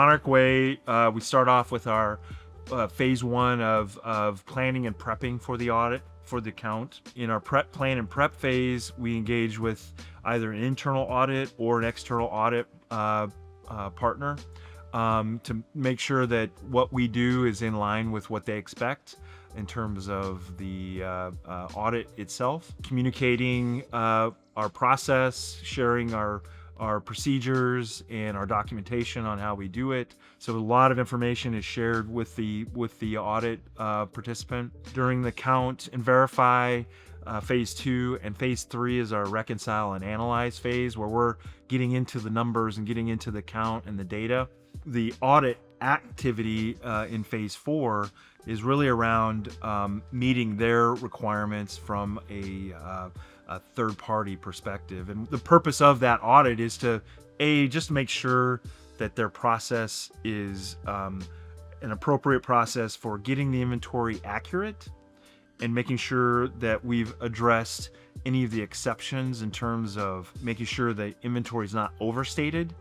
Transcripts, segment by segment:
Monarch way, we start off with our phase one of planning and prepping for the audit, for the account. In our plan and prep phase, we engage with either an internal audit or an external audit partner to make sure that what we do is in line with what they expect in terms of the audit itself. Communicating our process, sharing our procedures and our documentation on how we do it. So a lot of information is shared with the audit participant. During the count and verify phase 2, and phase 3 is our reconcile and analyze phase, where we're getting into the numbers and getting into the count and the data. The audit activity in phase 4 is really around meeting their requirements from a third-party perspective. And the purpose of that audit is to just make sure that their process is an appropriate process for getting the inventory accurate, and making sure that we've addressed any of the exceptions in terms of making sure the inventory is not overstated,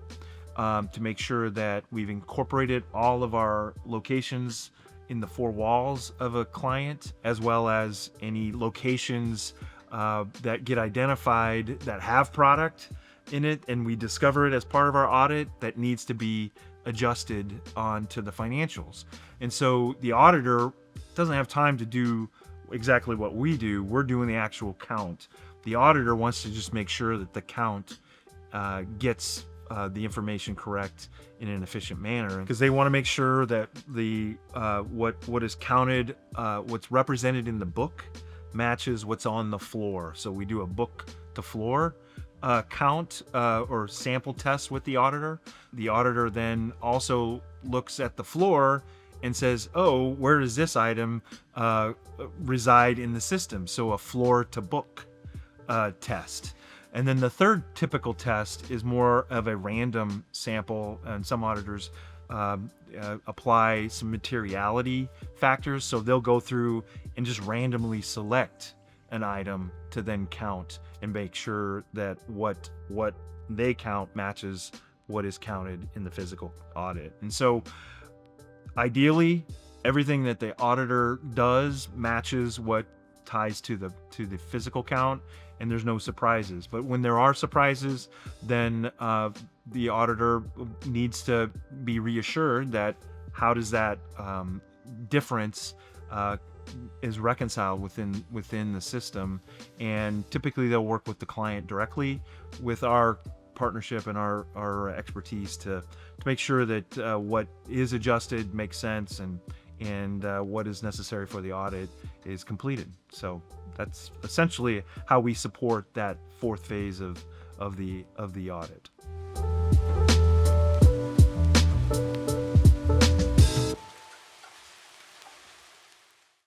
to make sure that we've incorporated all of our locations in the 4 walls of a client, as well as any locations that get identified that have product in it and we discover it as part of our audit that needs to be adjusted onto the financials. And so the auditor doesn't have time to do exactly what we do. We're doing the actual count. The auditor wants to just make sure that the count gets the information correct in an efficient manner, because they want to make sure that the what is counted, what's represented in the book, matches what's on the floor. So we do a book to floor count or sample test with the auditor. The auditor then also looks at the floor and says, oh, where does this item reside in the system? So a floor to book test. And then the third typical test is more of a random sample, and some auditors apply some materiality factors. So they'll go through and just randomly select an item to then count and make sure that what they count matches what is counted in the physical audit. And so ideally, everything that the auditor does matches what ties to the physical count, and there's no surprises. But when there are surprises, then the auditor needs to be reassured that how does that difference is reconciled within the system. And typically they'll work with the client directly with our partnership and our expertise to make sure that what is adjusted makes sense, and what is necessary for the audit is completed. So that's essentially how we support that 4th phase of the audit.